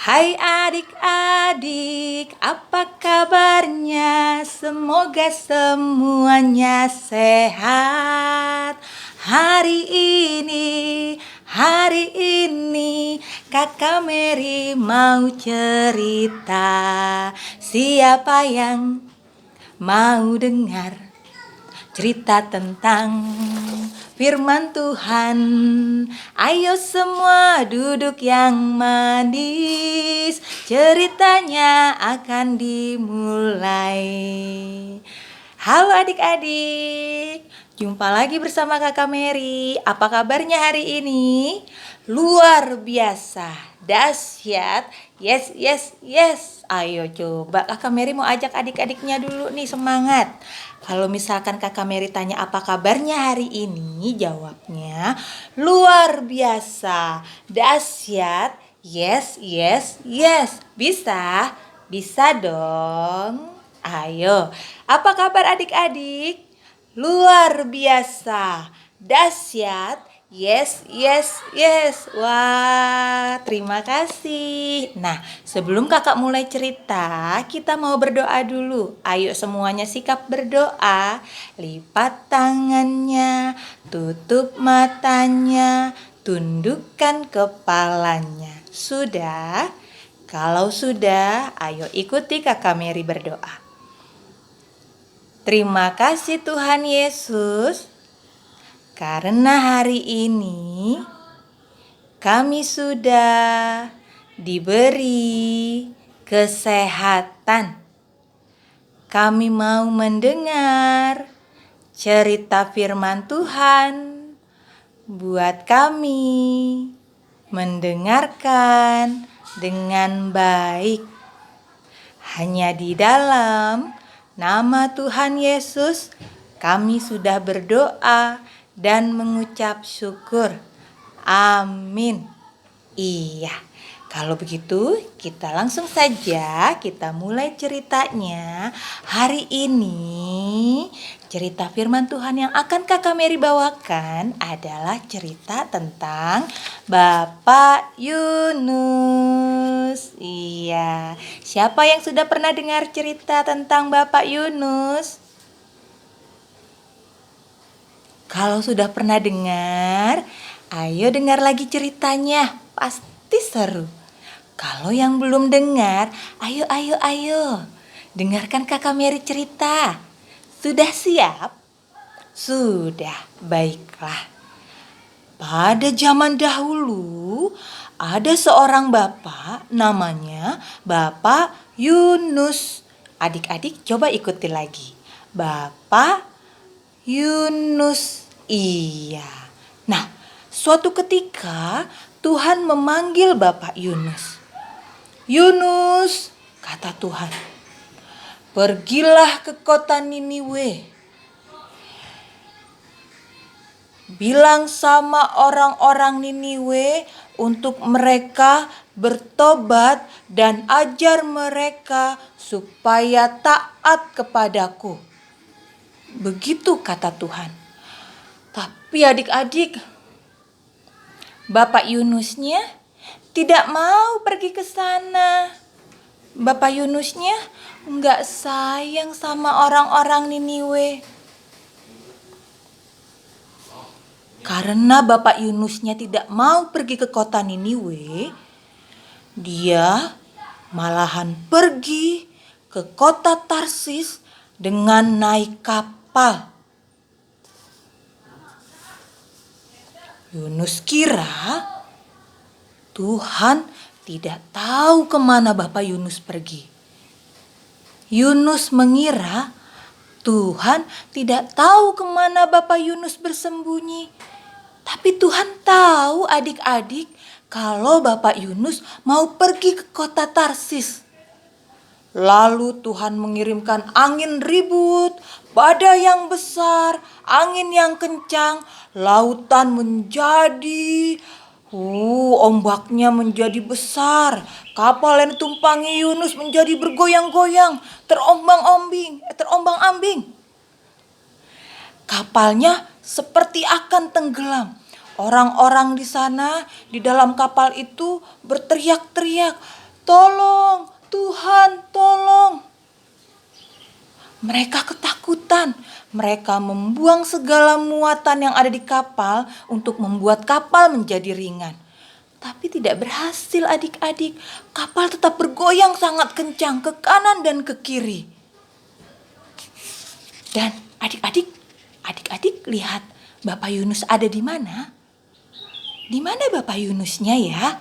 Hai adik-adik, apa kabarnya? Semoga semuanya sehat. Hari ini Kakak Mary mau cerita. Siapa yang mau dengar cerita tentang firman Tuhan? Ayo semua duduk yang manis, ceritanya akan dimulai. Halo adik-adik, jumpa lagi bersama Kakak Mary. Apa kabarnya hari ini? Luar biasa, dahsyat. Yes, yes, yes. Ayo coba Kakak Mary mau ajak adik-adiknya dulu nih semangat. Kalau misalkan Kakak Mary tanya apa kabarnya hari ini, jawabnya luar biasa, dahsyat. Yes, yes, yes. Bisa? Bisa dong. Ayo, apa kabar adik-adik? Luar biasa, dahsyat. Yes, yes, yes. Wah, terima kasih. Nah, sebelum kakak mulai cerita, kita mau berdoa dulu. Ayo semuanya sikap berdoa. Lipat tangannya, tutup matanya, tundukkan kepalanya. Sudah? Kalau sudah, ayo ikuti kakak Mary berdoa. Terima kasih Tuhan Yesus, karena hari ini kami sudah diberi kesehatan. Kami mau mendengar cerita firman Tuhan buat kami mendengarkan dengan baik. Hanya di dalam nama Tuhan Yesus kami sudah berdoa dan mengucap syukur. Amin. Iya, kalau begitu kita langsung saja kita mulai ceritanya. Hari ini cerita firman Tuhan yang akan kakak Mary bawakan adalah cerita tentang Bapak Yunus. Iya, siapa yang sudah pernah dengar cerita tentang Bapak Yunus? Kalau sudah pernah dengar, ayo dengar lagi ceritanya, pasti seru. Kalau yang belum dengar, ayo, dengarkan kakak Mary cerita. Sudah siap? Sudah, baiklah. Pada zaman dahulu, ada seorang bapak namanya Bapak Yunus. Adik-adik coba ikuti lagi. Bapak Yunus. Iya. Nah, suatu ketika Tuhan memanggil Bapak Yunus. Yunus, kata Tuhan, pergilah ke kota Niniwe. Bilang sama orang-orang Niniwe untuk mereka bertobat dan ajar mereka supaya taat kepadaku. Begitu kata Tuhan. Tapi adik-adik, Bapak Yunusnya tidak mau pergi ke sana. Bapak Yunusnya nggak sayang sama orang-orang Niniwe. Karena Bapak Yunusnya tidak mau pergi ke kota Niniwe, dia malahan pergi ke kota Tarsis dengan naik kapal. Yunus kira Tuhan tidak tahu kemana Bapak Yunus pergi. Yunus mengira Tuhan tidak tahu kemana Bapak Yunus bersembunyi. Tapi Tuhan tahu adik-adik kalau Bapak Yunus mau pergi ke kota Tarsis. Lalu Tuhan mengirimkan angin ribut, badai yang besar, angin yang kencang, lautan menjadi ombaknya menjadi besar. Kapal yang ditumpangi Yunus menjadi bergoyang-goyang, terombang-ambing. Kapalnya seperti akan tenggelam. Orang-orang di sana di dalam kapal itu berteriak-teriak, "Tolong, Tuhan, tolong." Mereka ketakutan. Mereka membuang segala muatan yang ada di kapal untuk membuat kapal menjadi ringan. Tapi tidak berhasil adik-adik. Kapal tetap bergoyang sangat kencang ke kanan dan ke kiri. Dan adik-adik lihat Bapak Yunus ada di mana? Di mana Bapak Yunusnya ya?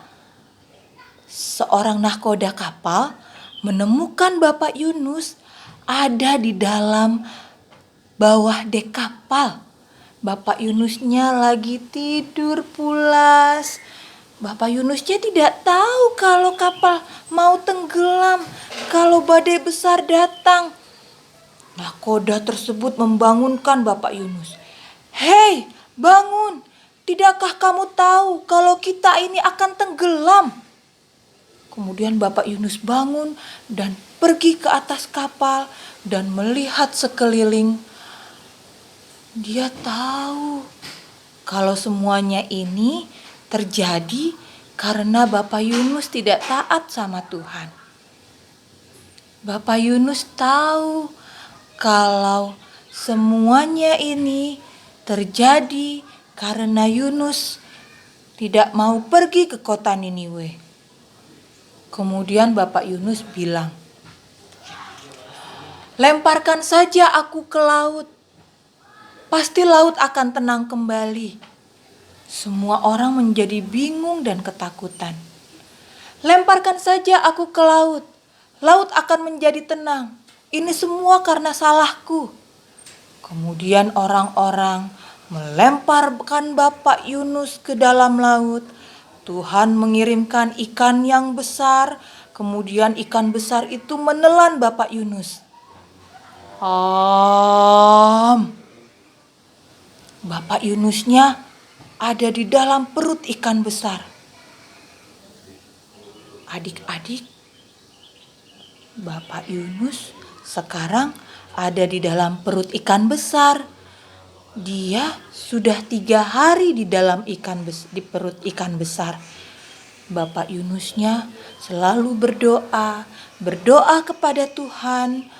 Seorang nahkoda kapal menemukan Bapak Yunus ada di dalam bawah dek kapal. Bapak Yunusnya lagi tidur pulas. Bapak Yunusnya tidak tahu kalau kapal mau tenggelam, kalau badai besar datang. Nahkoda tersebut membangunkan Bapak Yunus. "Hei, bangun! Tidakkah kamu tahu kalau kita ini akan tenggelam?" Kemudian Bapak Yunus bangun dan pergi ke atas kapal dan melihat sekeliling. Dia tahu kalau semuanya ini terjadi karena Bapak Yunus tidak taat sama Tuhan. Bapak Yunus tahu kalau semuanya ini terjadi karena Yunus tidak mau pergi ke kota Niniwe. Kemudian Bapak Yunus bilang, "Lemparkan saja aku ke laut. Pasti laut akan tenang kembali." Semua orang menjadi bingung dan ketakutan. "Lemparkan saja aku ke laut. Laut akan menjadi tenang. Ini semua karena salahku." Kemudian orang-orang melemparkan Bapak Yunus ke dalam laut. Tuhan mengirimkan ikan yang besar. Kemudian ikan besar itu menelan Bapak Yunus. Bapak Yunusnya ada di dalam perut ikan besar. Adik-adik, Bapak Yunus sekarang ada di dalam perut ikan besar. Dia sudah 3 hari di dalam di perut ikan besar. Bapak Yunusnya selalu berdoa kepada Tuhan.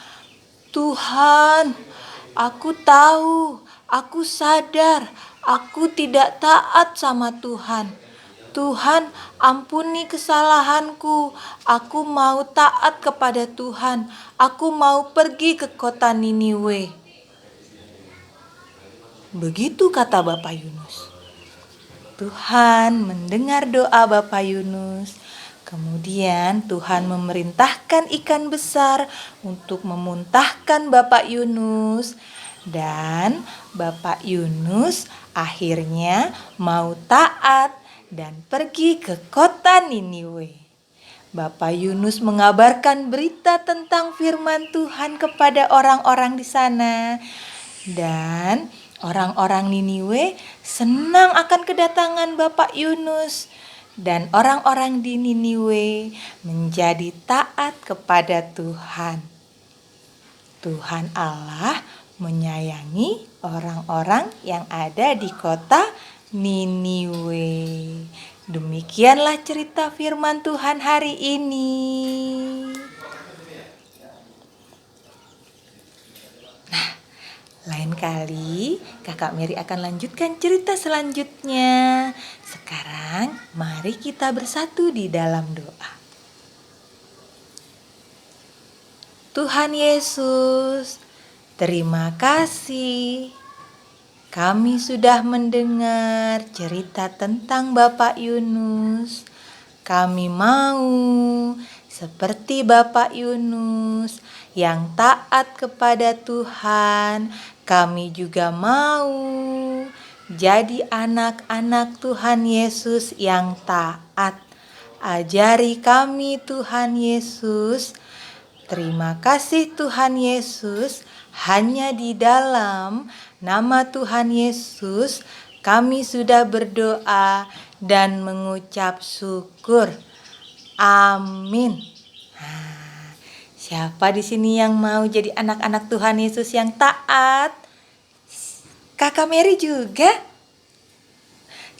"Tuhan, aku tahu, aku sadar, aku tidak taat sama Tuhan. Tuhan, ampuni kesalahanku. Aku mau taat kepada Tuhan. Aku mau pergi ke kota Niniwe." Begitu kata Bapak Yunus. Tuhan mendengar doa Bapak Yunus. Kemudian Tuhan memerintahkan ikan besar untuk memuntahkan Bapak Yunus. Dan Bapak Yunus akhirnya mau taat dan pergi ke kota Niniwe. Bapak Yunus mengabarkan berita tentang firman Tuhan kepada orang-orang di sana. Dan orang-orang Niniwe senang akan kedatangan Bapak Yunus. Dan orang-orang di Niniwe menjadi taat kepada Tuhan. Tuhan Allah menyayangi orang-orang yang ada di kota Niniwe. Demikianlah cerita firman Tuhan hari ini. Lain kali Kakak Mary akan lanjutkan cerita selanjutnya. Sekarang mari kita bersatu di dalam doa. Tuhan Yesus, terima kasih. Kami sudah mendengar cerita tentang Bapak Yunus. Kami mau seperti Bapak Yunus yang taat kepada Tuhan. Kami juga mau jadi anak-anak Tuhan Yesus yang taat. Ajari kami Tuhan Yesus. Terima kasih Tuhan Yesus. Hanya di dalam nama Tuhan Yesus kami sudah berdoa dan mengucap syukur. Amin. Siapa di sini yang mau jadi anak-anak Tuhan Yesus yang taat? Kakak Mary juga.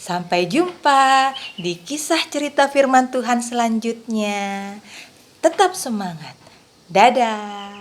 Sampai jumpa di kisah cerita firman Tuhan selanjutnya. Tetap semangat. Dadah.